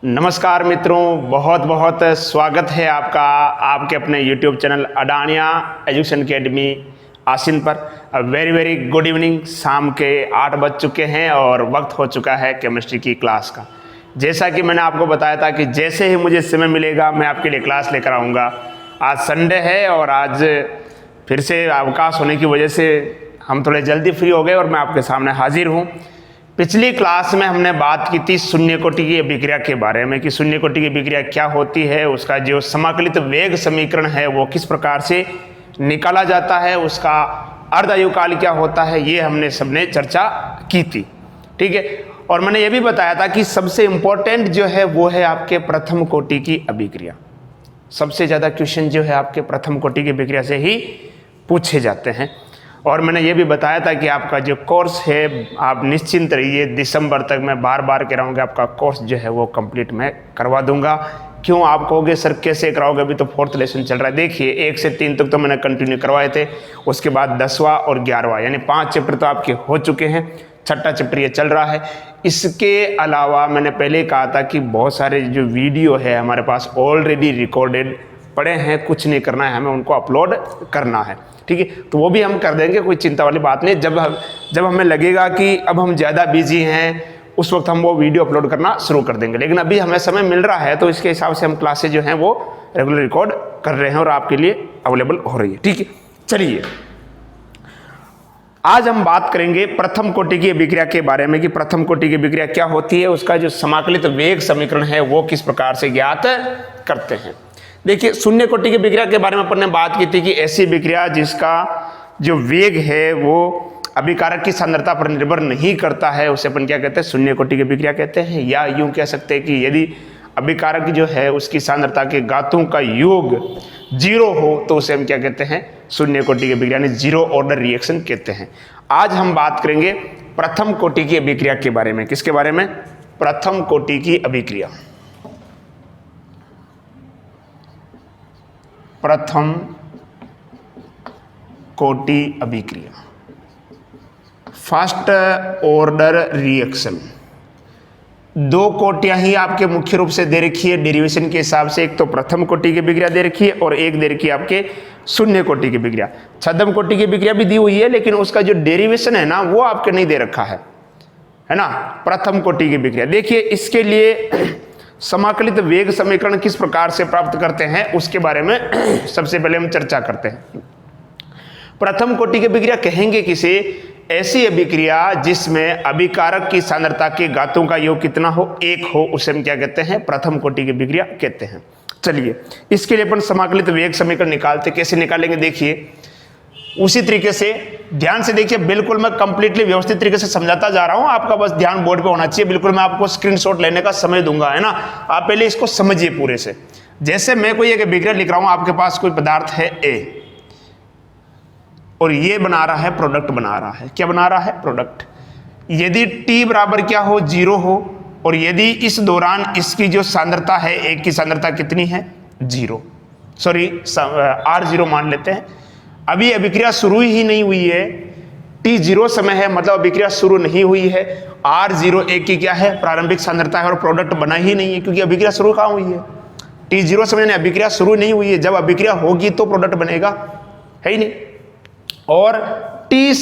नमस्कार मित्रों, बहुत बहुत स्वागत है आपका आपके अपने YouTube चैनल अडानिया एजुकेशन अकेडमी आसिन पर। Very very good evening. शाम के 8 बज चुके हैं और वक्त हो चुका है केमिस्ट्री की क्लास का। जैसा कि मैंने आपको बताया था कि जैसे ही मुझे समय मिलेगा मैं आपके लिए क्लास लेकर आऊँगा। आज संडे है और आज फिर से अवकाश होने की वजह से हम थोड़े जल्दी फ्री हो गए और मैं आपके सामने हाजिर हूँ। पिछली क्लास में हमने बात की थी शून्य कोटि की अभिक्रिया के बारे में कि शून्य कोटि की अभिक्रिया क्या होती है, उसका जो समाकलित वेग समीकरण है वो किस प्रकार से निकाला जाता है, उसका अर्धायुकाल क्या होता है, ये हमने सबने चर्चा की थी। ठीक है। और मैंने ये भी बताया था कि सबसे इम्पोर्टेंट जो है वो है आपके प्रथम कोटि की अभिक्रिया। सबसे ज़्यादा क्वेश्चन जो है आपके प्रथम कोटि की अभिक्रिया से ही पूछे जाते हैं। और मैंने ये भी बताया था कि आपका जो कोर्स है आप निश्चिंत रहिए, दिसंबर तक मैं बार बार कह रहा हूँ कि आपका कोर्स जो है वो कंप्लीट मैं करवा दूंगा। क्यों आप कहोगे सर कैसे कराओगे, अभी तो 4th लेसन चल रहा है। देखिए 1 से 3 तक तो मैंने कंटिन्यू करवाए थे, उसके बाद 10वां और 11वां यानी 5 चैप्टर तो आपके हो चुके हैं, 6ठा चैप्टर ये चल रहा है। इसके अलावा मैंने पहले कहा था कि बहुत सारे जो वीडियो है हमारे पास ऑलरेडी रिकॉर्डेड पड़े हैं, कुछ नहीं करना है, हमें उनको अपलोड करना है। ठीक है, तो वो भी हम कर देंगे, कोई चिंता वाली बात नहीं। जब हमें लगेगा कि अब हम ज़्यादा बिजी हैं उस वक्त हम वो वीडियो अपलोड करना शुरू कर देंगे। लेकिन अभी हमें समय मिल रहा है तो इसके हिसाब से हम क्लासेज जो हैं वो रेगुलर रिकॉर्ड कर रहे हैं और आपके लिए अवेलेबल हो रही है। ठीक है, चलिए आज हम बात करेंगे प्रथम कोटि की अभिक्रिया के बारे में कि प्रथम कोटि की अभिक्रिया क्या होती है, उसका जो समाकलित वेग समीकरण है वो किस प्रकार से ज्ञात करते हैं। देखिए शून्य कोटि की अभिक्रिया के बारे में अपन ने बात की थी कि ऐसी अभिक्रिया जिसका जो वेग है वो अभिकारक की सांद्रता पर निर्भर नहीं करता है, उसे अपन क्या कहते हैं, शून्य कोटि की अभिक्रिया कहते हैं। या यूं कह सकते हैं कि यदि अभिकारक जो है उसकी सांद्रता के घातों का योग 0 हो तो उसे हम क्या कहते हैं, शून्य कोटि की अभिक्रिया यानी 0 ऑर्डर रिएक्शन कहते हैं। आज हम बात करेंगे प्रथम कोटि की अभिक्रिया के बारे में। किसके बारे में? प्रथम कोटि की अभिक्रिया। प्रथम कोटि अभिक्रिया, फर्स्ट ऑर्डर रिएक्शन। 2 कोटियां ही आपके मुख्य रूप से दे रखी है डेरिवेशन के हिसाब से। एक तो प्रथम कोटि की अभिक्रिया दे रखी है और एक दे रखी है आपके शून्य कोटि की अभिक्रिया। छद्म कोटि की अभिक्रिया भी दी हुई है लेकिन उसका जो डेरिवेशन है ना वो आपके नहीं दे रखा है ना। प्रथम कोटि की अभिक्रिया देखिए, इसके लिए समाकलित वेग समीकरण किस प्रकार से प्राप्त करते हैं उसके बारे में सबसे पहले हम चर्चा करते हैं। प्रथम कोटि की अभिक्रिया कहेंगे किसे? ऐसी अभिक्रिया जिसमें अभिकारक की सांद्रता के घातों का योग कितना हो, 1 हो, उसे हम क्या कहते हैं, प्रथम कोटि की अभिक्रिया कहते हैं। चलिए इसके लिए अपन समाकलित वेग समीकरण निकालते। कैसे निकालेंगे देखिए, उसी तरीके से ध्यान से देखिए, बिल्कुल मैं कंप्लीटली व्यवस्थित तरीके से समझाता जा रहा हूं, आपका बस ध्यान बोर्ड पे होना चाहिए। बिल्कुल मैं आपको स्क्रीनशॉट लेने का समय दूंगा, है ना। आप पहले इसको समझिए पूरे से। जैसे मैं कोई एक अभिक्रिया लिख रहा हूं, आपके पास कोई पदार्थ है ए और ये बना रहा है, प्रोडक्ट बना रहा है। क्या बना रहा है? प्रोडक्ट। यदि T बराबर क्या हो, 0 हो, और यदि इस दौरान इसकी जो सांद्रता है, एक की सांद्रता कितनी है, 0, सॉरी R0 मान लेते हैं। अभी अभिक्रिया शुरू ही नहीं हुई है, T0 समय है, मतलब अभिक्रिया शुरू नहीं हुई है। R0 एक की क्या है, प्रारंभिक सांद्रता है और प्रोडक्ट बना ही नहीं है क्योंकि अभिक्रिया शुरू कहाँ हुई है, T0 समय ने अभिक्रिया शुरू नहीं हुई है। जब अभिक्रिया होगी तो प्रोडक्ट बनेगा, है ही नहीं। और T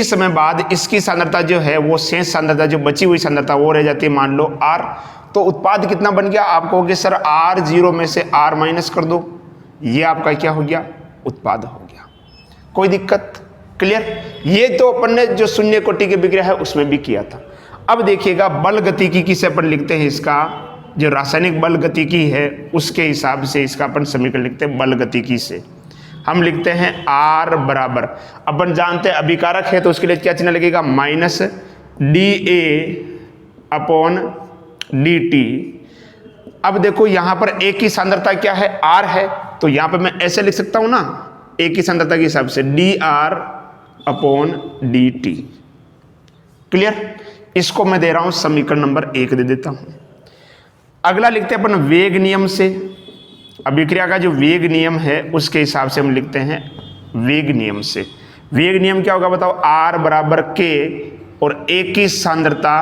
समय बाद इसकी सांद्रता जो है वो शेष सांद्रता, जो बची हुई सांद्रता वो रह जाती है, मान लो R। तो उत्पाद कितना बन गया? आप कहोगे सर R0 में से R माइनस कर दो, ये आपका क्या हो गया, उत्पाद हो गया। कोई दिक्कत? क्लियर? ये तो अपन ने जो शून्य कोटि की अभिक्रिया है उसमें भी किया था। अब देखिएगा बल गतिकी किसे अपन लिखते हैं, इसका जो रासायनिक बल गतिकी है उसके हिसाब से इसका अपन समीकरण लिखते हैं। बल गतिकी से हम लिखते हैं R बराबर, अपन जानते हैं अभिकारक है तो उसके लिए क्या चिन्ह लगेगा, माइनस dA अपॉन dt। अब देखो यहां पर एक की सांद्रता क्या है, R है, तो यहां पे मैं ऐसे लिख सकता हूं ना, एक की सांद्रता के हिसाब से dR अपॉन dt। क्लियर? इसको मैं दे रहा हूं समीकरण नंबर 1 दे देता हूं। अगला लिखते हैं अपन वेग नियम से। अभिक्रिया का जो वेग नियम है उसके हिसाब से हम लिखते हैं वेग नियम से। वेग नियम क्या होगा बताओ, R बराबर K और एक की सांद्रता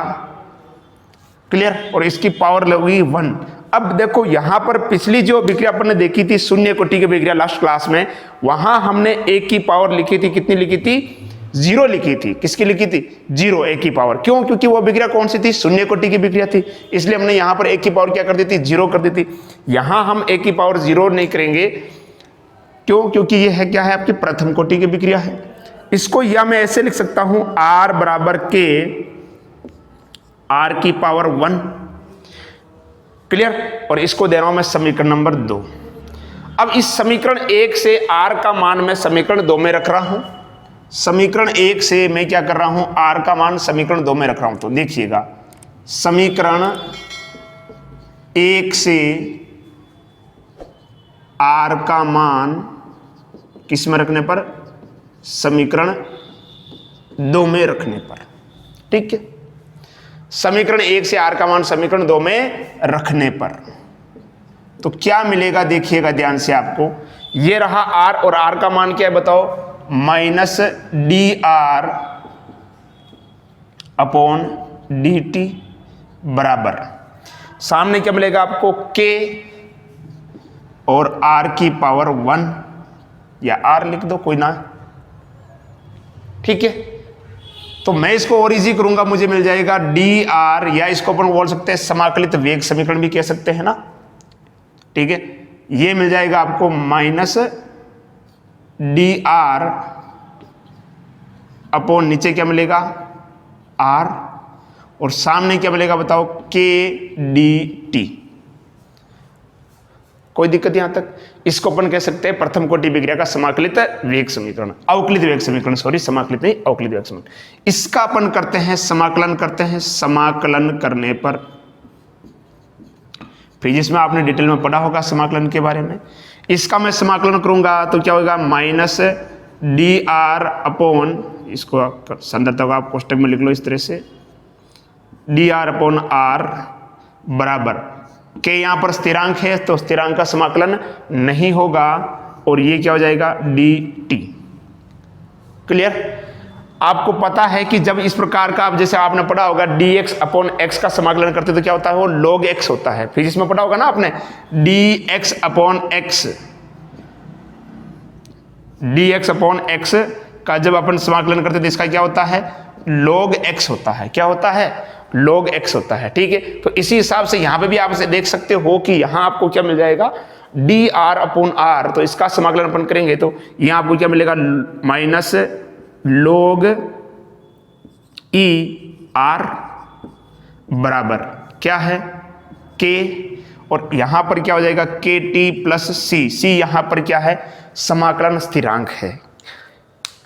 क्लियर, और इसकी पावर लगेगी 1। अब देखो यहां पर पिछली जो विक्रिया अपन ने देखी थी शून्य कोटि की विक्रिया लास्ट क्लास में, वहां हमने एक की पावर लिखी थी, कितनी लिखी थी? 0 लिखी थी। किसकी लिखी थी? 0, एक की पावर। क्यों? क्योंकि वो विक्रिया कौन सी थी? शून्य कोटि की विक्रिया थी, इसलिए हमने यहां पर एक की पावर क्या कर दी थी? 0 कर दी थी। यहां हम एक की पावर 0 नहीं करेंगे, क्यों? क्योंकि ये है क्या है? आपकी प्रथम कोटि की विक्रिया है। इसको या मैं ऐसे लिख सकता हूं, R बराबर के R की पावर 1, क्लियर, और इसको दे रहा हूं मैं समीकरण नंबर 2। अब इस समीकरण 1 से R का मान मैं समीकरण 2 में रख रहा हूं। समीकरण 1 से मैं क्या कर रहा हूं? R का मान समीकरण 2 में रख रहा हूं। तो देखिएगा, समीकरण 1 से R का मान किस में रखने पर? समीकरण 2 में रखने पर, ठीक है। समीकरण 1 से R का मान समीकरण 2 में रखने पर तो क्या मिलेगा? देखिएगा ध्यान से, आपको ये रहा R, और R का मान क्या है बताओ? -dr अपॉन dt बराबर, सामने क्या मिलेगा आपको? K और R की पावर 1, या R लिख दो, कोई ना, ठीक है। तो मैं इसको और इजी करूंगा, मुझे मिल जाएगा dr, या इसको अपन बोल सकते हैं समाकलित वेग समीकरण भी कह सकते हैं ना, ठीक है। ये मिल जाएगा आपको -dr अपॉन नीचे क्या मिलेगा? R, और सामने क्या मिलेगा बताओ? k dt। कोई दिक्कत यहां तक? इसको अपन कह सकते हैं प्रथम कोटि विक्रिया का समाकलित वेग समीकरण, अवकलित वेग समीकरण, सॉरी समाकलित नहीं, अवकलित वेग समीकरण। इसका अपन करते हैं समाकलन करते हैं। समाकलन करने पर फिजिक्स में आपने डिटेल में पढ़ा होगा समाकलन के बारे में। इसका मैं समाकलन करूंगा तो क्या होगा? -dr अपॉन, इसको संदर्भ होगा, आप कोष्टक में लिख लो इस तरह से, dr अपॉन r बराबर के, यहां पर स्थिरांक है तो स्थिरांक का समाकलन नहीं होगा, और ये क्या हो जाएगा? dt, clear. आपको पता है कि जब इस प्रकार का, आप जैसे आपने पढ़ा होगा dx अपॉन x का समाकलन करते तो क्या होता है? वो log x होता है। फिजिक्स में पढ़ा होगा ना आपने, dx upon x, dx upon x का जब अपन समाकलन करते तो इसका क्या होता है? log x होता है। क्या होता है? log x होता है, ठीक है। तो इसी हिसाब से यहां पे भी आप देख सकते हो कि यहां आपको क्या मिल जाएगा? dr अपॉन r, तो इसका समाकलन अपन करेंगे तो यहां आपको क्या मिलेगा? माइनस log e r बराबर क्या है? k, और यहां पर क्या हो जाएगा? kt plus c। c यहां पर क्या है? समाकलन स्थिरांक है।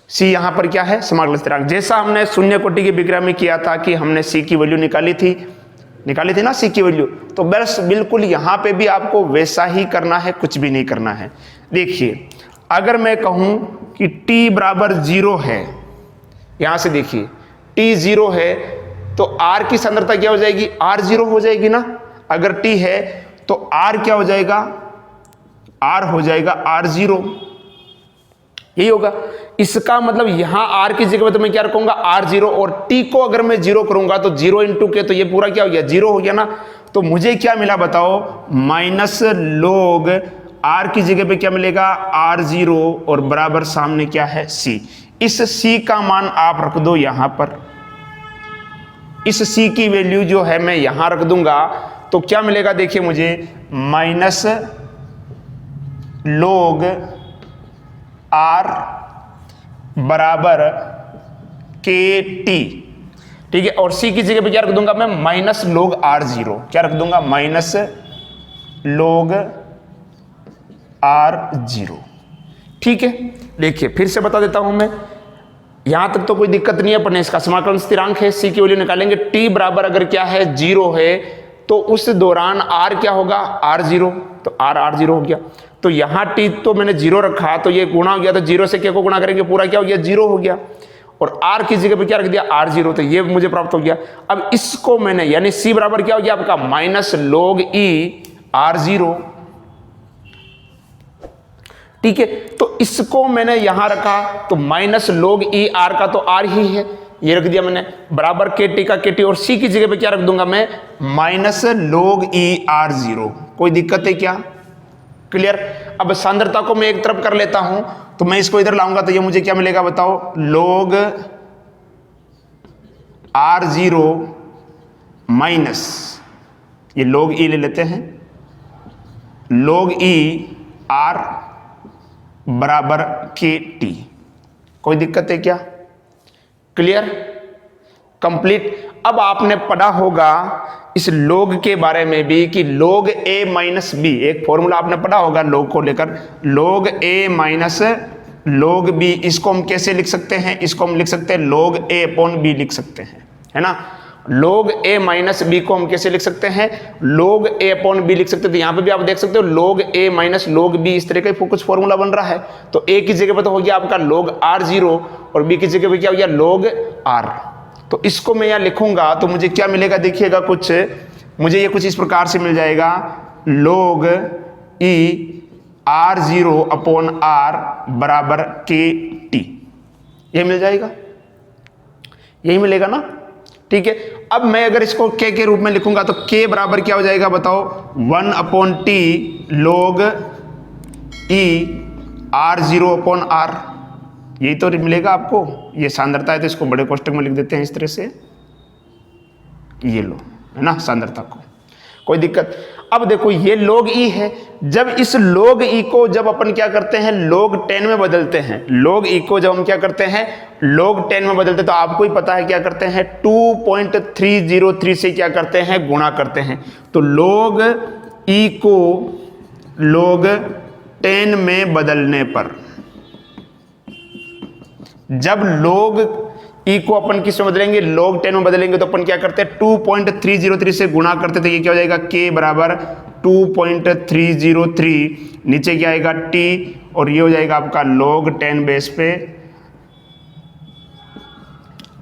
c यहां पर क्या है? समाकलन स्थिरांक। जैसा हमने शून्य कोटि की विक्रिया में किया था कि हमने c की वैल्यू निकाली थी ना, c की वैल्यू, तो बस बिल्कुल यहां पे भी आपको वैसा ही करना है, कुछ भी नहीं करना है। देखिए, अगर मैं कहूं कि t बराबर 0 है, यहां से देखिए t 0 है तो r की सांद्रता क्या हो जाएगी? r 0 हो जाएगी ना। अगर t है तो r क्या हो जाएगा? r हो जाएगा r 0, यही होगा। इसका मतलब यहां r की जगह पे तो मैं क्या रखूंगा? r 0, और t को अगर मैं 0 करूंगा तो 0 इंटू के, तो ये पूरा क्या हो गया? 0 हो गया ना। तो मुझे क्या मिला बताओ? माइनस log r की जगह पे क्या मिलेगा? r 0, और बराबर सामने क्या है? c। इस c का मान आप रख दो यहां पर, इस c की वैल्यू जो है मैं यहां रख दूंगा, तो क्या मिलेगा? देखिए मुझे, माइनस log r बराबर kt, ठीक है। और c की जगह पे क्या रख दूंगा मैं? Minus log r0। क्या रख दूंगा? माइनस log r0, ठीक है। देखिए फिर से बता देता हूं मैं, यहां तक तो कोई दिक्कत नहीं है, पर इसका समाकलन स्थिरांक है, c की वैल्यू निकालेंगे। t बराबर अगर क्या है? 0 है, तो उस दौरान r क्या होगा? r0, तो r0 हो गया। तो यहां t तो मैंने 0 रखा, तो ये गुणा हो गया, तो 0 से क्या को गुणा करेंगे? पूरा क्या हो गया? 0 हो गया। और r की जगह पे क्या रख दिया? r0, तो ये मुझे प्राप्त हो गया। अब इसको मैंने, यानी c बराबर क्या हो गया आपका? माइनस log e r0, ठीक है। तो इसको मैंने यहां रखा, तो माइनस log e r का तो r ही है, ये रख दिया मैंने, बराबर के टी का के टी, और सी की जगह पे क्या रख दूंगा मैं, माइनस log ER0। कोई दिक्कत है क्या? क्लियर। अब सांद्रता को मैं एक तरफ कर लेता हूं, तो मैं इसको इधर लाऊंगा तो ये मुझे क्या मिलेगा बताओ, log R0 माइनस, ये log E ले लेते हैं, log ER बराबर के टी। कोई दिक्कत है क्या? Clear, complete. अब आपने पढ़ा होगा इस log के बारे में भी कि log a माइनस बी, एक फॉर्मूला आपने पढ़ा होगा log को लेकर, log a minus log b। इसको हम कैसे लिख सकते हैं? इसको हम लिख सकते हैं log a अपॉन b लिख सकते हैं, है ना। log a माइनस बी को हम कैसे लिख सकते हैं? log a अपॉन b लिख सकते हैं। तो यहां पे भी आप देख सकते हो log a minus log b, इस तरह का कुछ फॉर्मूला बन रहा है। तो a की जगह पे तो हो गया आपका log R0 और b की जगह पे क्या हो गया log R। तो इसको मैं यहां लिखूंगा तो मुझे क्या मिलेगा, देखिएगा कुछ, मुझे ये कुछ इस प्रकार से मिल जाएगा, log E R0 upon R बराबर के टी। ये मिल जाएगा, यही मिलेगा ना, ठीक है। अब मैं अगर इसको k के रूप में लिखूंगा तो k बराबर क्या हो जाएगा बताओ, 1 upon T log E R0 upon R। यही तो मिलेगा आपको। ये सांद्रता है तो इसको बड़े कोष्टक में लिख देते हैं इस तरह से, ये लो, है ना, सांद्रता को। कोई दिक्कत? अब देखो ये log E है, जब इस log E को जब अपन क्या करते हैं log 10 में बदलते हैं, log E को जब हम क्या करते हैं log 10 में बदलते हैं, तो आपको ही पता है क्या करते हैं, 2.303 से क्या करते हैं, गुणा करते हैं। तो log E को log 10 में बदलने पर, जब log E को अपन किस में बदलेंगे, log 10 में बदलेंगे, तो अपन क्या करते हैं 2.303 से गुणा करते, तो ये क्या हो जाएगा, k बराबर 2.303, नीचे क्या आएगा t, और ये हो जाएगा आपका log 10 बेस पे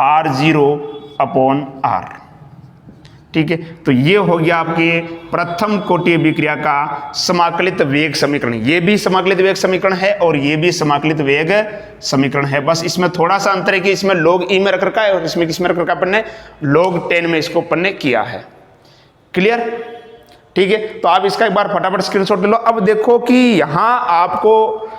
R0 अपॉन R। ठीक है, तो ये हो गया आपके प्रथम कोटि विक्रिया का समाकलित वेग समीकरण। ये भी समाकलित वेग समीकरण है और ये भी समाकलित वेग समीकरण है। बस इसमें थोड़ा सा अंतर है कि इसमें log E में रख रखा है और इसमें किसमें रख रखा है, अपन ने log 10 में इसको अपन ने किया है। क्लियर, ठीक है। तो आप इसका एक बार फटाफट स्क्रीनशॉट ले लो। अब देखो कि यहां आपको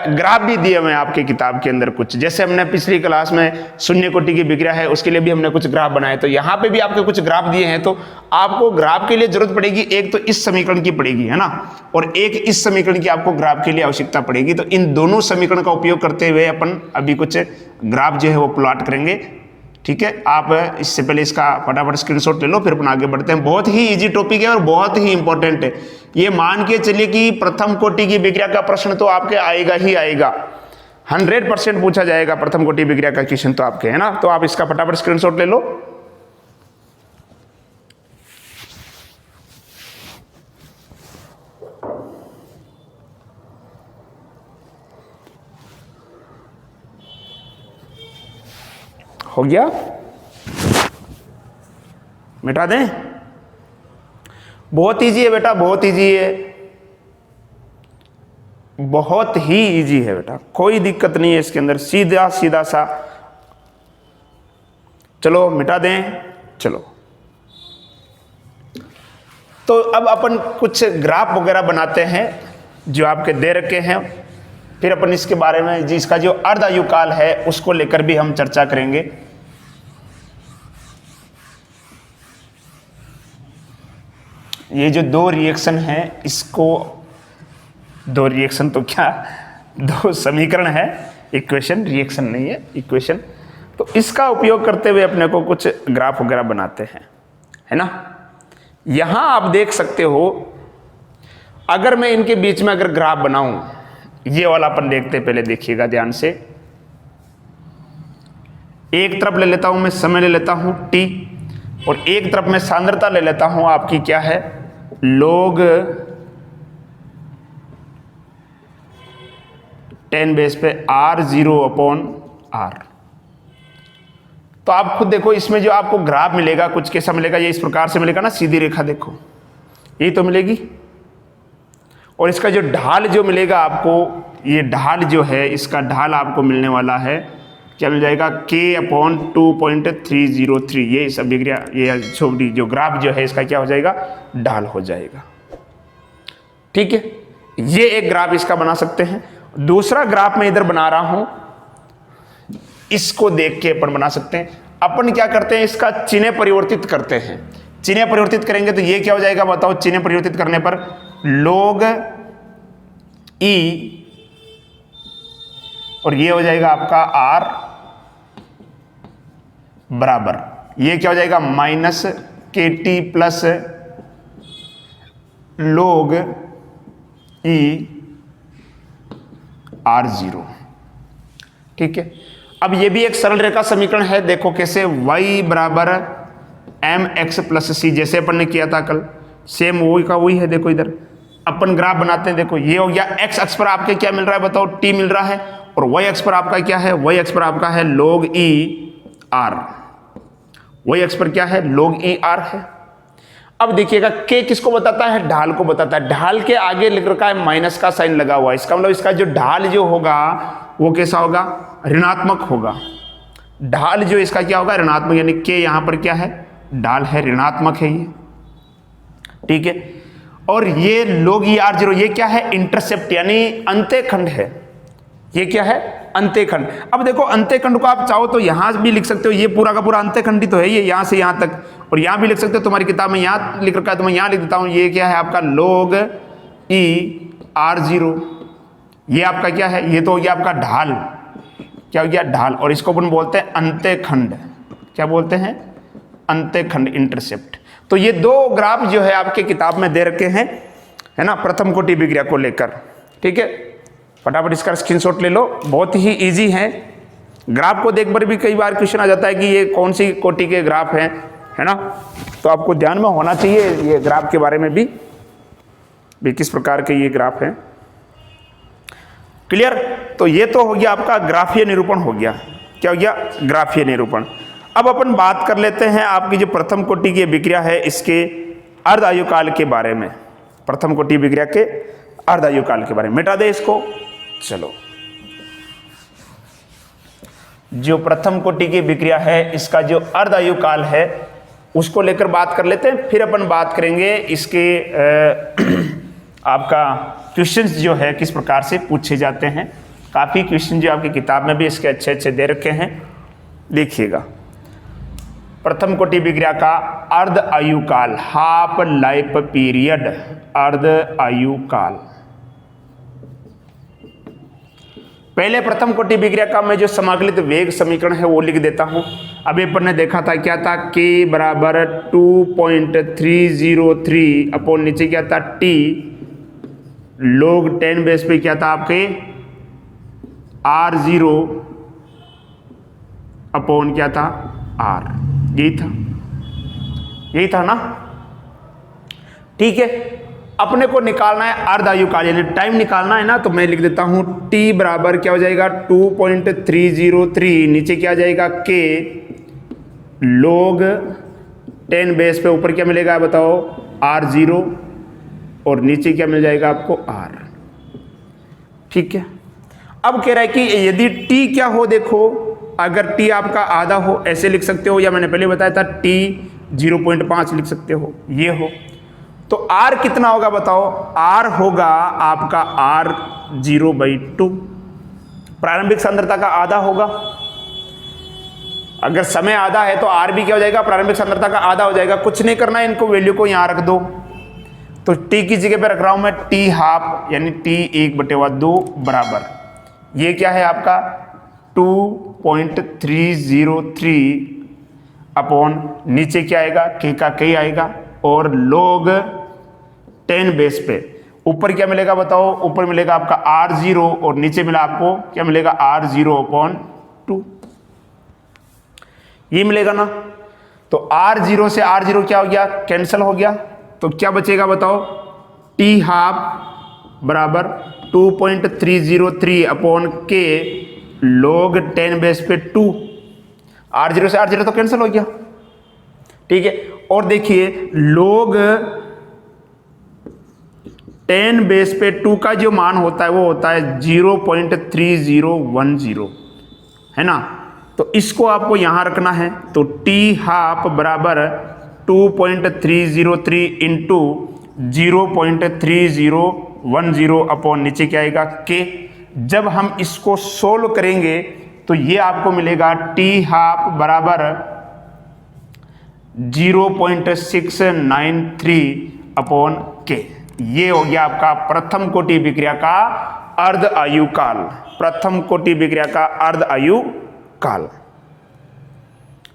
ग्राफ भी दिए हुए हैं आपके किताब के अंदर कुछ, जैसे हमने पिछली क्लास में शून्य कोटि की विक्रिया है उसके लिए भी हमने कुछ ग्राफ बनाए, तो यहाँ पे भी आपके कुछ ग्राफ दिए हैं। तो आपको ग्राफ के लिए जरूरत पड़ेगी, एक तो इस समीकरण की पड़ेगी, है ना, और एक इस समीकरण की आपको ग्राफ के लिए आवश्यकता पड़ेगी। तो इन दोनों समीकरण का उपयोग करते हुए अपन अभी कुछ ग्राफ जो है वो प्लॉट करेंगे। ठीक है, आप इससे पहले इसका फटाफट स्क्रीनशॉट ले लो, फिर अपन आगे बढ़ते हैं। बहुत ही इजी टॉपिक है और बहुत ही इंपॉर्टेंट है। ये मान के चलिए कि प्रथम कोटि की विक्रिया का प्रश्न तो आपके आएगा ही आएगा, 100% पूछा जाएगा प्रथम कोटि विक्रिया का क्वेश्चन तो आपके, है ना। तो आप इसका फटाफट स्क्रीनशॉट ले लो। हो गया, मिटा दें। बहुत इजी है बेटा, बहुत इजी है, बहुत ही इजी है बेटा, कोई दिक्कत नहीं है इसके अंदर, सीधा सीधा सा। चलो मिटा दें, चलो। तो अब अपन कुछ ग्राफ वगैरह बनाते हैं जो आपके दे रखे हैं, फिर अपन इसके बारे में जिसका जो अर्धायुकाल है उसको लेकर भी हम चर्चा करेंगे। ये जो दो रिएक्शन है, इसको दो रिएक्शन तो क्या, दो समीकरण है, इक्वेशन, रिएक्शन नहीं है, इक्वेशन। तो इसका उपयोग करते हुए अपने को कुछ ग्राफ वगैरह बनाते हैं, है ना। यहां आप देख सकते हो, अगर मैं इनके बीच में अगर ग्राफ बनाऊं, ये वाला अपन देखते, पहले देखिएगा ध्यान से। एक तरफ ले लेता हूं मैं समय ले लेता हूं t, और एक तरफ मैं सांद्रता ले लेता हूं आपकी क्या है, log 10 बेस पे R0 अपॉन R। तो आप खुद देखो, इसमें जो आपको ग्राफ मिलेगा कुछ कैसा मिलेगा, ये इस प्रकार से मिलेगा ना, सीधी रेखा देखो, यही तो मिलेगी। और इसका जो ढाल जो मिलेगा आपको, ये ढाल जो है, इसका ढाल आपको मिलने वाला है क्या मिल जाएगा, k/2.303। ये सब डिग्री, ये जो ग्राफ जो है इसका क्या हो जाएगा, ढाल हो जाएगा। ठीक है, ये एक ग्राफ इसका बना सकते हैं। दूसरा ग्राफ मैं इधर बना रहा हूं, इसको देख के अपन बना सकते हैं। अपन क्या करते हैं, इसका चिन्ह परिवर्तित करते हैं। चिन्ह परिवर्तित करेंगे तो ये क्या हो जाएगा बताओ, चिन्ह परिवर्तित करने पर log e और ये हो जाएगा आपका r बराबर, ये क्या हो जाएगा -kt plus log e r0। ठीक है, अब ये भी एक सरल रेखा समीकरण है। देखो कैसे, y बराबर mx प्लस c, जैसे अपन ने किया था कल, सेम वही का वही है। देखो इधर अपन ग्राफ बनाते हैं। देखो ये हो गया, x अक्ष पर आपके क्या मिल रहा है बताओ, t मिल रहा है, और y अक्ष पर आपका क्या है, y अक्ष पर आपका है log e r। y अक्ष पर क्या है, log e r है। अब देखिएगा k किसको बताता है, ढाल को बताता है। ढाल के आगे लिख रखा है माइनस का साइन लगा हुआ है, इसका मतलब इसका जो ढाल जो होगा वो कैसा होगा, ऋणात्मक होगा। ढाल जो इसका क्या होगा, ऋणात्मक, यानी k यहां पर क्या है, ढाल है, ऋणात्मक है ये। ठीक है, और ये log e r0 ये क्या है, इंटरसेप्ट यानी अंत्यखंड है। ये क्या है, अंत्यखंड। अब देखो अंत्यखंड को आप चाहो तो यहां भी लिख सकते हो, ये पूरा का पूरा अंत्यखंड ही तो है, ये यहां से यहां तक, और यहां भी लिख सकते हो। तुम्हारी किताब में यहां लिख रखा है तो मैं यहां लिख देता हूं, ये क्या है आपका log e r0। ये आपका क्या है, ये तो हो गया आपका ढाल, क्या हो गया, ढाल, और इसको अपन बोलते हैं अंत्यखंड। क्या बोलते हैं, अंत्यखंड, इंटरसेप्ट। तो ये दो ग्राफ जो है आपके किताब में दे रखे हैं, है ना, प्रथम कोटि विक्रिया को लेकर। ठीक है, फटाफट इसका स्क्रीनशॉट ले लो, बहुत ही इजी है। ग्राफ को देख कर भी कई बार क्वेश्चन आ जाता है कि ये कौन सी कोटि के ग्राफ हैं, है ना, तो आपको ध्यान में होना चाहिए ये ग्राफ के बारे में भी किस प्रकार के ये ग्राफ हैं। क्लियर, तो ये तो हो गया आपका ग्राफीय निरूपण हो गया। क्या हो गया, ग्राफीय निरूपण। अब अपन बात कर लेते हैं आपकी जो प्रथम कोटि की विक्रिया है इसके अर्ध आयुकाल के बारे में। प्रथम कोटि विक्रिया के अर्ध आयुकाल के बारे में, मिटा दे इसको। चलो, जो प्रथम कोटि की विक्रिया है इसका जो अर्ध आयुकाल है उसको लेकर बात कर लेते हैं, फिर अपन बात करेंगे इसके आपका क्वेश्चंस जो है किस प्रकार से पूछे जाते हैं। काफ़ी क्वेश्चन जो आपकी किताब में भी इसके अच्छे अच्छे दे रखे हैं, देखिएगा। प्रथम कोटि विक्रिया का अर्ध आयुकाल, हाफ लाइफ पीरियड, अर्ध आयुकाल। पहले प्रथम कोटि विक्रिया का मैं जो समाकलित वेग समीकरण है वो लिख देता हूं। अभी अपन ने देखा था क्या था, k बराबर 2.303 अपॉन नीचे क्या था t log 10 बेस पे क्या था आपके r0 अपॉन क्या था r, यही था ना। ठीक है, अपने को निकालना है अर्ध आयुकाल यानी टाइम निकालना है ना, तो मैं लिख देता हूं t बराबर क्या हो जाएगा 2.303, नीचे क्या आ जाएगा k log 10 बेस पे ऊपर क्या मिलेगा बताओ r0 और नीचे क्या मिल जाएगा आपको r। ठीक है, अब कह रहा है कि यदि t क्या हो, देखो अगर t आपका आधा हो ऐसे लिख सकते हो, या मैंने पहले बताया था t 0.5 लिख सकते हो, ये हो तो r कितना होगा बताओ, r होगा आपका r0/2, प्रारंभिक सांद्रता का आधा होगा। अगर समय आधा है तो r भी क्या हो जाएगा, प्रारंभिक सांद्रता का आधा हो जाएगा। कुछ नहीं करना है, इनको वैल्यू को यहां रख दो, तो t की जगह पे रख रहा हूं मैं t हाफ यानी t 1/2 बराबर, ये क्या है आपका 2.303 अपॉन नीचे क्या आएगा k का k आएगा, और log 10 बेस पे ऊपर क्या मिलेगा बताओ, ऊपर मिलेगा आपका r0 और नीचे मिला आपको क्या मिलेगा r0/2, ये मिलेगा ना। तो r0 से r0 क्या हो गया, कैंसिल हो गया, तो क्या बचेगा बताओ t हाफ बराबर 2.303 अपॉन k log 10 बेस पे 2, r0 से r0 तो कैंसिल हो गया। ठीक है, और देखिए log 10 बेस पे 2 का जो मान होता है वो होता है 0.3010, है ना। तो इसको आपको यहां रखना है। तो टी हाफ बराबर 2.303 इंटू 0.3010 अपॉन नीचे क्या आएगा के। जब हम इसको सोल्व करेंगे तो ये आपको मिलेगा टी हाफ बराबर 0.693 अपॉन के। ये हो गया आपका प्रथम कोटि विक्रिया का अर्ध आयु काल। प्रथम कोटि विक्रिया का अर्ध आयु काल।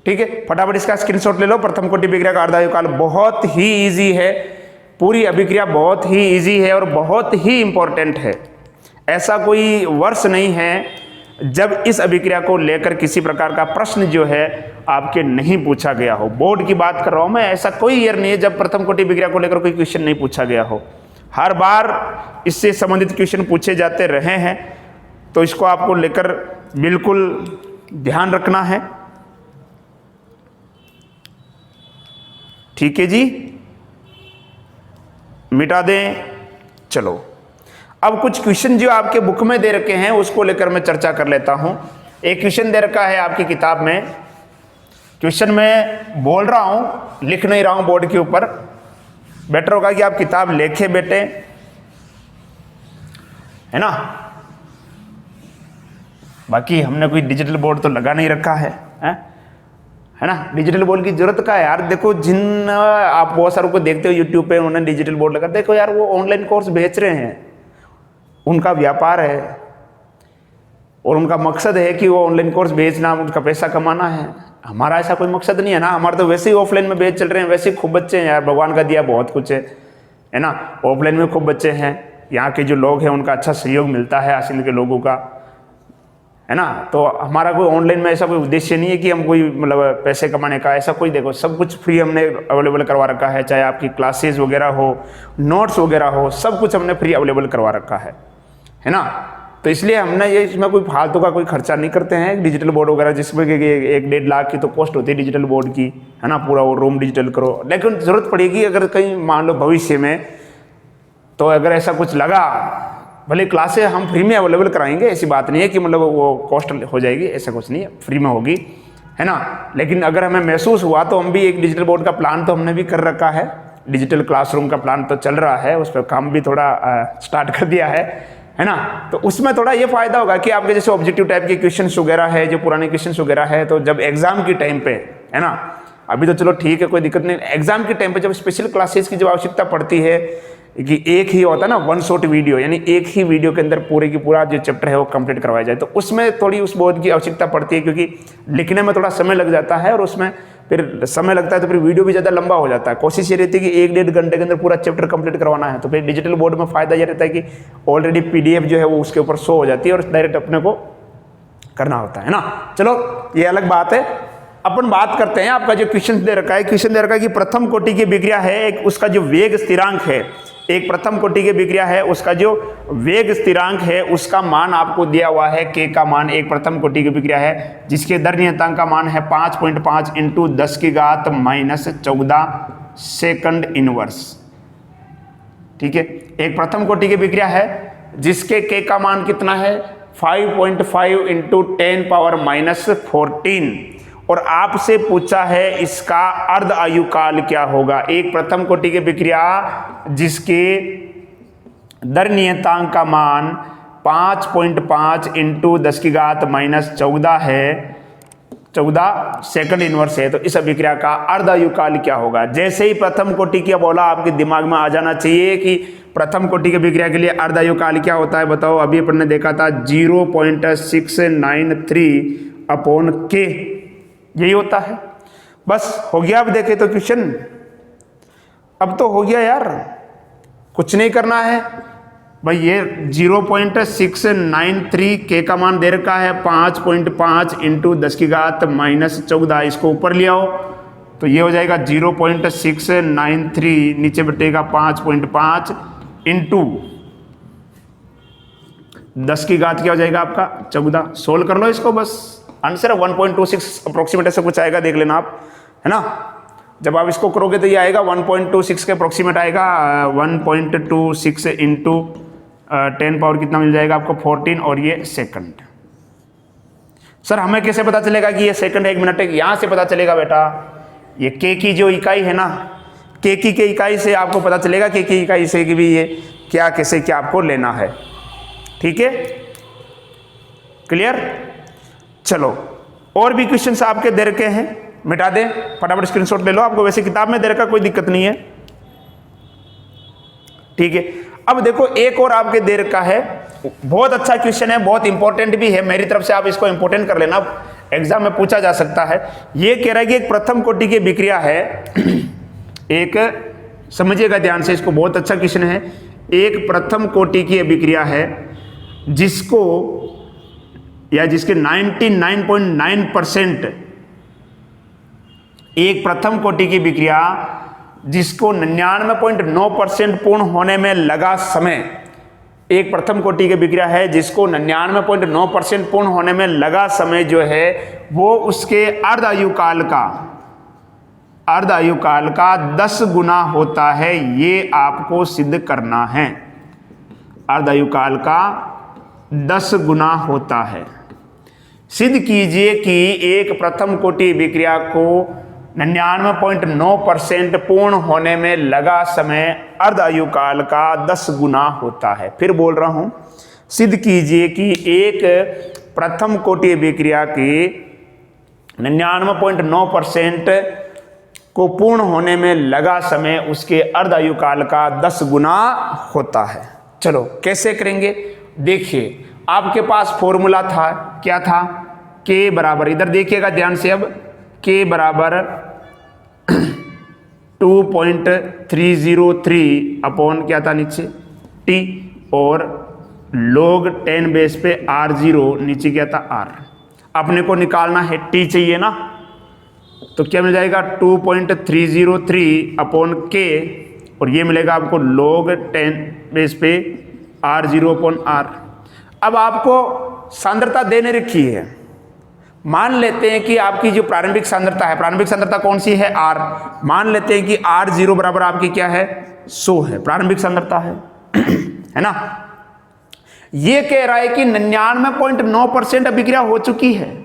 ठीक है, फटाफट इसका स्क्रीनशॉट ले लो। प्रथम कोटि विक्रिया का अर्ध आयु काल बहुत ही इजी है, पूरी अभिक्रिया बहुत ही इजी है और बहुत ही इंपॉर्टेंट है। ऐसा कोई वर्ष नहीं है जब इस अभिक्रिया को लेकर किसी प्रकार का प्रश्न जो है आपके नहीं पूछा गया हो। बोर्ड की बात कर रहा हूं मैं, ऐसा कोई ईयर नहीं है जब प्रथम कोटि विक्रिया को लेकर कोई क्वेश्चन नहीं पूछा गया हो। हर बार इससे संबंधित क्वेश्चन पूछे जाते रहे हैं, तो इसको आपको लेकर बिल्कुल ध्यान रखना है। ठीक है जी, मिटा दें। चलो अब कुछ क्वेश्चन जो आपके बुक में दे रखे हैं उसको लेकर मैं चर्चा कर लेता हूं। एक क्वेश्चन दे रखा है आपकी किताब में, क्वेश्चन मैं बोल रहा हूं, लिख नहीं रहा हूं बोर्ड के ऊपर। बेटर होगा कि आप किताब लेके बेटे, है ना। बाकी हमने कोई डिजिटल बोर्ड तो लगा नहीं रखा है ना। डिजिटल बोर्ड की जरूरत का है यार। देखो जिन आप बहुत सारों को देखते हो यूट्यूब पे, उन्होंने डिजिटल बोर्ड लगा, देखो यार वो ऑनलाइन कोर्स बेच रहे हैं, उनका व्यापार है और उनका मकसद है कि वो ऑनलाइन कोर्स बेचना, उनका पैसा कमाना है। हमारा ऐसा कोई मकसद नहीं है ना। हमारा तो वैसे ही ऑफलाइन में बेच चल रहे हैं, वैसे ही खूब बच्चे हैं यार, भगवान का दिया बहुत कुछ है ना। ऑफलाइन में खूब बच्चे हैं, यहाँ के जो लोग हैं उनका अच्छा सहयोग मिलता है हासिल के लोगों का, है ना। तो हमारा कोई ऑनलाइन में ऐसा कोई उद्देश्य नहीं है कि हम कोई मतलब पैसे कमाने का, ऐसा कोई, देखो सब कुछ फ्री हमने अवेलेबल करवा रखा है। चाहे आपकी क्लासेस वगैरह हो, नोट्स वगैरह हो, सब कुछ हमने फ्री अवेलेबल करवा रखा है ना। तो इसलिए हमने ये इसमें कोई फालतू का कोई खर्चा नहीं करते हैं। डिजिटल बोर्ड वगैरह जिसमें 1-1.5 लाख की तो कॉस्ट होती है डिजिटल बोर्ड की, है ना। पूरा वो रूम डिजिटल करो, लेकिन ज़रूरत पड़ेगी अगर कहीं मान लो भविष्य में, तो अगर ऐसा कुछ लगा, भले क्लासें हम फ्री में अवेलेबल कराएंगे, ऐसी बात नहीं है कि मतलब वो कॉस्ट हो जाएगी, ऐसा कुछ नहीं है, फ्री में होगी, है ना। लेकिन अगर हमें महसूस हुआ तो हम भी एक डिजिटल बोर्ड का प्लान तो हमने भी कर रखा है, डिजिटल क्लासरूम का प्लान तो चल रहा है, उस पर काम भी थोड़ा स्टार्ट कर दिया है ना। तो उसमें थोड़ा ये फायदा होगा कि आपके जैसे ऑब्जेक्टिव टाइप के क्वेश्चंस वगैरह है, जो पुराने क्वेश्चंस वगैरह है, तो जब एग्जाम के टाइम पे, है ना, अभी तो चलो ठीक है कोई दिक्कत नहीं, एग्जाम के टाइम पे जब स्पेशल क्लासेस की जब आवश्यकता पड़ती है कि एक ही होता है ना वन शॉट वीडियो, यानी एक ही वीडियो के अंदर पूरे की पूरा जो चैप्टर है वो कंप्लीट करवाया जाए, तो उसमें थोड़ी उस बोर्ड की आवश्यकता पड़ती है, क्योंकि लिखने में थोड़ा समय लग जाता है और उसमें फिर समय लगता है तो फिर वीडियो भी ज़्यादा लंबा हो जाता है। कोशिश ये रहती है कि 1-1.5 घंटे के अंदर पूरा चैप्टर कंप्लीट करवाना है। तो फिर डिजिटल बोर्ड में फ़ायदा ये रहता है कि ऑलरेडी PDF जो है वो उसके ऊपर शो हो जाती है और डायरेक्ट अपने को करना होता है ना। चलो ये अलग बात है, अपन बात करते हैं। आपका जो क्वेश्चन दे रखा है, क्वेश्चन दे रखा है कि प्रथम कोटि की विक्रिया है, एक उसका जो वेग स्थिरांक है, एक प्रथम कोटि की विक्रिया है, उसका जो वेग स्थिरांक है उसका मान आपको दिया हुआ है, के का मान, एक प्रथम कोटि की विक्रिया है जिसके दर नियतांक का मान है 5.5 × 10⁻⁻14 सेकंड इनवर्स। ठीक है, एक प्रथम कोटि की विक्रिया है जिसके के का मान कितना है 5.5 × 10⁻⁻14 और आपसे पूछा है इसका अर्ध आयु काल क्या होगा। एक प्रथम कोटि की विक्रिया जिसके दर नियतांक का मान 5.5 × 10⁻⁻14 है, 14 सेकंड इनवर्स है, तो इस अभिक्रिया का अर्ध आयु काल क्या होगा। जैसे ही प्रथम कोटि की बोला आपके दिमाग में आ जाना चाहिए कि प्रथम कोटि की विक्रिया के लिए अर्ध आयु काल क्या होता है। बताओ, अभी अपन ने देखा था 0.693/K, यही होता है। बस हो गया। अब देखे तो क्वेश्चन, अब तो हो गया यार, कुछ नहीं करना है भाई। ये 0.693 K का मान दे रखा है, 5.5 × 10⁻⁻14, इसको ऊपर ले आओ तो ये हो जाएगा 0.693 नीचे बटेगा 5.5 × 10 की घात क्या हो जाएगा आपका 14। सोल्व कर लो इसको, बस आंसर 1.26 अप्रोक्सीमेट ऐसा कुछ आएगा, देख लेना आप, है ना। जब आप इसको करोगे तो ये आएगा 1.26 के अप्रोक्सीमेट आएगा। 1.26 × 10 पावर कितना मिल जाएगा आपको 14 और ये सेकंड। सर हमें कैसे पता चलेगा कि ये सेकंड है, 1 मिनट है? यहां से पता चलेगा बेटा, ये के की जो इकाई है ना, के की इकाई से आपको पता चलेगा, के की इकाई से कि भी ये क्या कैसे क्या आपको लेना है। ठीक है, क्लियर? चलो और भी क्वेश्चंस आपके दे रखे हैं, मिटा दें, फटाफट स्क्रीनशॉट ले लो, आपको वैसे किताब में दे रखा, कोई दिक्कत नहीं है। ठीक है, अब देखो एक और आपके दे रखा है, बहुत अच्छा क्वेश्चन है, बहुत इंपॉर्टेंट भी है, मेरी तरफ से आप इसको इंपॉर्टेंट कर लेना, एग्जाम में पूछा जा सकता है। ये कह रहा है कि एक प्रथम कोटि की विक्रिया है, एक समझिएगा ध्यान से, इसको, बहुत अच्छा क्वेश्चन है। एक प्रथम कोटि की विक्रिया है जिसको या जिसके 99.9% एक प्रथम कोटि की विक्रिया जिसको 99.9% पूर्ण होने में लगा समय, एक प्रथम कोटि की विक्रिया है जिसको 99.9% पूर्ण होने में लगा समय जो है वो उसके अर्ध आयु काल का 10 गुना होता है, ये आपको सिद्ध करना है। अर्ध आयु काल का 10 गुना होता है। सिद्ध कीजिए कि एक प्रथम कोटि विक्रिया को 99.9% पूर्ण होने में लगा समय अर्ध आयु काल का 10 गुना होता है। फिर बोल रहा हूं, सिद्ध कीजिए कि एक प्रथम कोटि विक्रिया की 99.9% को पूर्ण होने में लगा समय उसके अर्ध आयु काल का 10 गुना होता है। चलो कैसे करेंगे, देखिए आपके पास फॉर्मूला था, क्या था, के बराबर, इधर देखिएगा ध्यान से, अब के बराबर 2.303 अपॉन क्या था नीचे टी, और log 10 बेस पे r0 नीचे क्या था r। अपने को निकालना है टी चाहिए ना, तो क्या मिल जाएगा 2.303 अपॉन के, और ये मिलेगा आपको log 10 बेस पे r0 अपॉन r। अब आपको सांद्रता देने रखी है, मान लेते हैं कि आपकी जो प्रारंभिक सांद्रता है, प्रारंभिक सांद्रता कौन सी है, r, मान लेते हैं कि r0 बराबर आपकी क्या है, 100 है, प्रारंभिक सांद्रता है है ना। ये कह रहा है कि 99.9% अभिक्रिया हो चुकी है,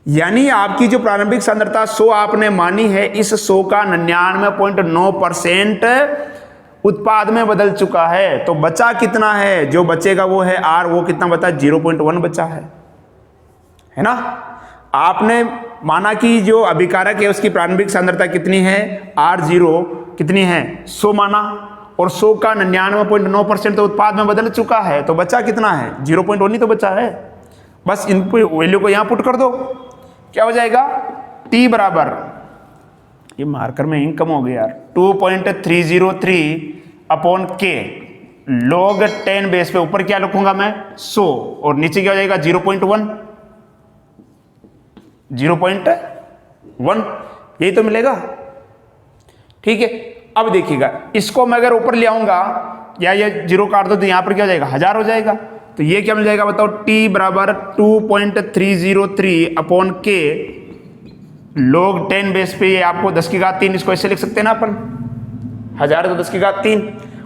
यानी आपकी जो प्रारंभिक सांद्रता 100 आपने मानी है, इस 100 का 99.9% उत्पाद में बदल चुका है। तो बचा कितना है, जो बचेगा वो है r, वो कितना बचा, 0.1 बचा है ना। आपने माना कि जो अभिकारक है उसकी प्रारंभिक सांद्रता कितनी है, r0 कितनी है, 100 माना, और 100 का 99.9% तो उत्पाद में बदल चुका है, तो बचा कितना है, 0.1 ही तो बचा है। बस इन वैल्यू को यहां पुट कर दो, क्या हो जाएगा, t बराबर, ये मार्कर में इंक कम हो गया यार, 2.303 अपॉन के log 10 बेस पे, ऊपर क्या लिखूंगा मैं, 100, और नीचे क्या हो जाएगा 0.1, यही तो मिलेगा। ठीक है, अब देखिएगा, इसको मैं अगर ऊपर ले आऊंगा या ये 0 काट दो तो यहां पर क्या हो जाएगा, 1000 हो जाएगा। तो ये क्या मिल जाएगा बताओ, t बराबर 2.303 अपॉन के log 10 बेस पे, ये आपको 10 की घात 3, इसको ऐसे लिख सकते हैं ना अपन, 1000 तो 10 की घात 3,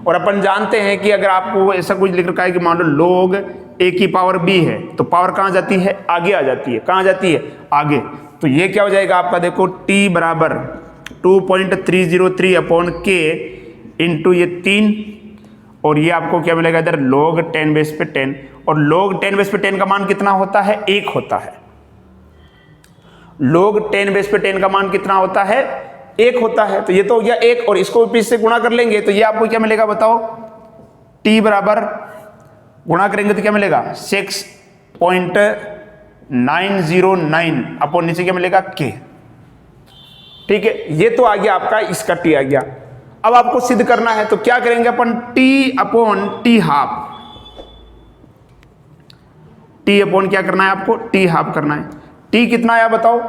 और अपन जानते हैं कि अगर आपको ऐसा कुछ लिख रखा है कि मान लो log a की पावर b है, तो पावर कहां जाती है, आगे आ जाती है, कहां जाती है, आगे। तो ये क्या हो जाएगा आपका, देखो t बराबर 2.303 अपॉन के इंटू ये 3, और ये आपको क्या मिलेगा इधर, log 10 बेस पे 10, और log 10 बेस पे 10 का मान कितना होता है, 1 होता है। log 10 बेस पे 10 का मान कितना होता है, 1 होता है। तो ये तो हो गया 1, और इसको भी इससे गुणा कर लेंगे तो ये आपको क्या मिलेगा बताओ, t बराबर, गुणा करेंगे तो क्या मिलेगा, 6.909 अपॉन नीचे क्या मिलेगा, k। ठीक है, ये तो आ गया आपका, इसका t आ गया। अब आपको सिद्ध करना है, तो क्या करेंगे अपन, t upon t half, t upon क्या करना है आपको, t हाफ करना है। t कितना आया बताओ,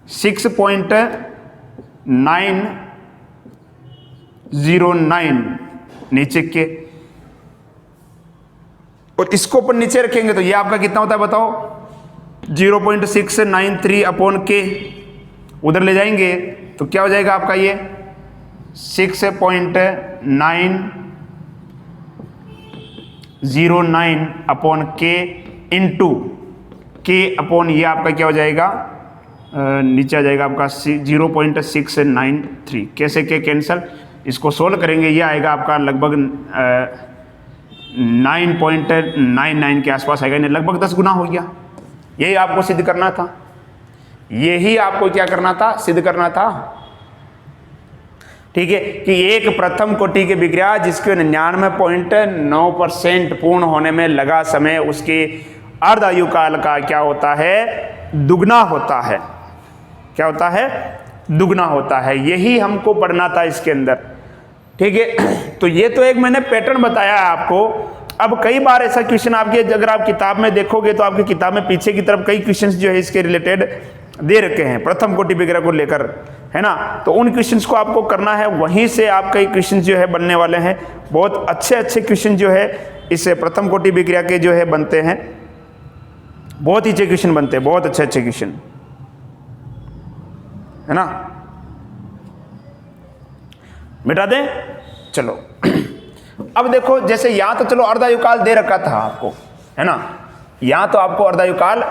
6.909 नीचे के, और इसको अपन नीचे रखेंगे तो ये आपका कितना होता है बताओ, 0.693 अपॉन के, उधर ले जाएंगे तो क्या हो जाएगा आपका, ये 6.909 अपॉन के इंटू के अपॉन ये आपका क्या हो जाएगा, नीचे आ जाएगा आपका 0.693। कैसे के कैंसल, इसको सोल्व करेंगे, ये आएगा आपका लगभग 9.99 के आसपास आएगा, लगभग 10 गुना हो गया। यही आपको सिद्ध करना था, यही आपको क्या करना था, सिद्ध करना था। ठीक है, कि एक प्रथम कोटि की विक्रिया जिसके 99.9% पूर्ण होने में लगा समय उसके अर्ध आयु काल का क्या होता है, दुगना होता है। क्या होता है, दुगना होता है। यही हमको पढ़ना था इसके अंदर। ठीक है, तो ये तो एक मैंने पैटर्न बताया है आपको। अब कई बार ऐसा क्वेश्चन आपके, अगर आप किताब में देखोगे तो आपकी किताब में पीछे की तरफ कई क्वेश्चंस जो है इसके रिलेटेड दे रखे हैं, प्रथम कोटि विक्रिया को लेकर, है ना। तो उन क्वेश्चंस को आपको करना है, वहीं से आप कई क्वेश्चन जो है बनने वाले हैं। बहुत अच्छे अच्छे क्वेश्चन जो है इस प्रथम कोटि विक्रिया के जो है बनते हैं, बहुत ही अच्छे क्वेश्चन बनते हैं, बहुत अच्छे अच्छे क्वेश्चन, है ना। मिटा दें, चलो। अब देखो, जैसे यहां तो चलो अर्धायुकाल दे रखा था आपको, है ना, यहां तो आपको अर्धायुकाल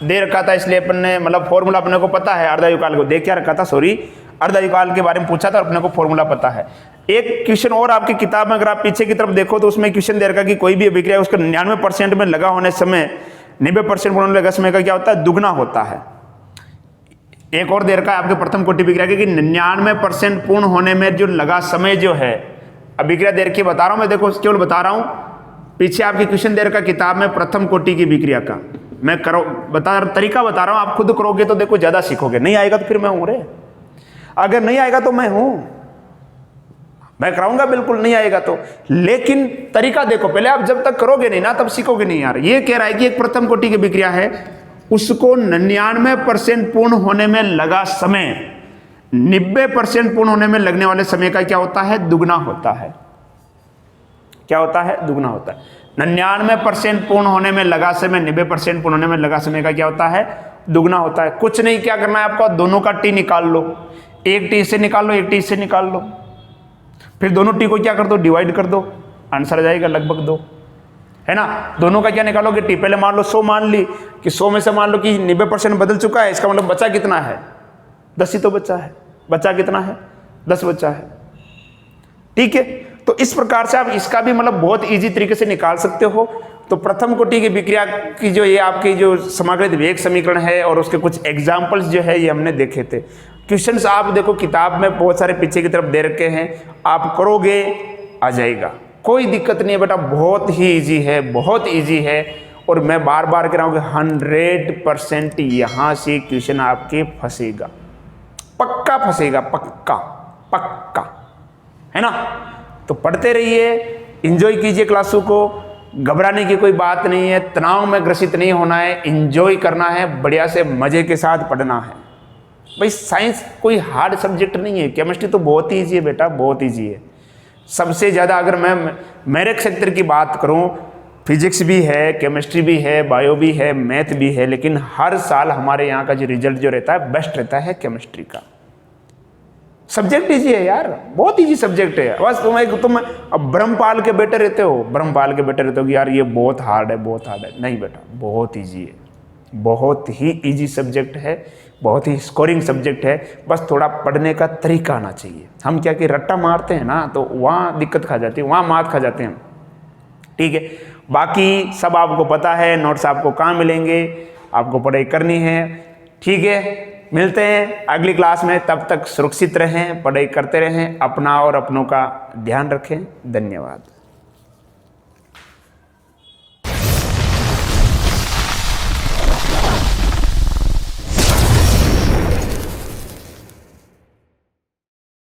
दे रखा था, इसलिए अपन ने मतलब फॉर्मूला अपने को पता है। अर्धायुकाल को दे क्या रखा था, सॉरी, अर्धायुकाल के बारे में पूछा था और अपने को फॉर्मूला पता है। एक क्वेश्चन और आपकी किताब में अगर आप पीछे की तरफ देखो तो उसमें क्वेश्चन दे रखा कि कोई भी अभिक्रिया उसका 99% में लगा होने समय 90% पूर्ण लगा समय का क्या होता है, दुगना होता है। एक और दे रखा है आपके प्रथम कोटि विक्रिया के कि 99% पूर्ण होने में जो लगा समय जो है, अभिक्रिया दे रखी बता रहा हूं मैं, देखो केवल बता रहा हूं, पीछे आपकी क्वेश्चन दे रखा किताब में प्रथम कोटि की विक्रिया का, मैं करो तरीका बता रहा हूं, आप खुद करोगे तो देखो ज्यादा सीखोगे। नहीं आएगा तो फिर मैं हूं रे, अगर नहीं आएगा तो मैं हूं, मैं कराऊंगा, बिल्कुल नहीं आएगा तो। लेकिन तरीका देखो पहले, आप जब तक करोगे नहीं ना तब सीखोगे नहीं यार। ये कह रहा है कि एक प्रथम कोटि की विक्रिया है, उसको 99% पूर्ण होने में लगा समय 90% पूर्ण होने में लगने वाले समय का क्या होता है, दुगना होता है। क्या होता है, दुगना होता है। 99% पूर्ण होने में लगा समय 90% पूर्ण होने में लगा समय का क्या होता है, दुगना होता है। कुछ नहीं, क्या करना है आपको, दोनों का टी निकाल लो, एक टी से निकाल लो, एक टी से निकाल लो, फिर दोनों टी को क्या कर दो, डिवाइड कर दो, आंसर आ जाएगा लगभग 2, है ना। दोनों का क्या निकालोगे, टी पहले मान लो 100 मान ली, कि 100 में से मान लो कि 90% बदल चुका है, इसका मतलब बचा कितना है, 10 ही तो बचा है। बचा कितना है, 10 बचा है। ठीक है, तो इस प्रकार से आप इसका भी मतलब बहुत इजी तरीके से निकाल सकते हो। तो प्रथम कोटि की विक्रिया की जो ये आपकी जो समाकलित वेग समीकरण है और उसके कुछ एग्जाम्पल्स जो है ये हमने देखे थे। क्वेश्चंस आप देखो किताब में बहुत सारे पीछे की तरफ दे रखे हैं, आप करोगे आ जाएगा, कोई दिक्कत नहीं है बेटा, बहुत ही इजी है, बहुत इजी है। और मैं बार बार कह रहा हूँ कि 100% यहाँ से क्वेश्चन आपके फंसेगा, पक्का फंसेगा, पक्का पक्का, है ना। तो पढ़ते रहिए, एंजॉय कीजिए क्लासों को, घबराने की कोई बात नहीं है, तनाव में ग्रसित नहीं होना है, एंजॉय करना है, बढ़िया से मजे के साथ पढ़ना है। भाई साइंस कोई हार्ड सब्जेक्ट नहीं है, केमिस्ट्री तो बहुत ही ईजी है बेटा, बहुत ईजी है। सबसे ज़्यादा अगर मैं मेरे क्षेत्र की बात करूं, फिजिक्स भी है, केमिस्ट्री भी है, बायो भी है, मैथ भी है, लेकिन हर साल हमारे यहाँ का जो रिजल्ट जो रहता है बेस्ट रहता है केमिस्ट्री का। सब्जेक्ट इजी है यार, बहुत इजी सब्जेक्ट है। बस तुम अब ब्रह्मपाल के बेटे रहते हो, ब्रह्मपाल के बेटे रहते हो कि यार ये बहुत हार्ड है, बहुत हार्ड है। नहीं बेटा, बहुत इजी है, बहुत ही इजी सब्जेक्ट है, बहुत ही स्कोरिंग सब्जेक्ट है। बस थोड़ा पढ़ने का तरीका आना चाहिए। हम क्या कि रट्टा मारते हैं ना, तो वहाँ दिक्कत खा जाती है, वहाँ मात खा जाते हैं। ठीक है, बाकी सब आपको पता है, नोट्स आपको कहाँ मिलेंगे, आपको पढ़ाई करनी है। ठीक है, मिलते हैं अगली क्लास में, तब तक सुरक्षित रहें, पढ़ाई करते रहें, अपना और अपनों का ध्यान रखें। धन्यवाद।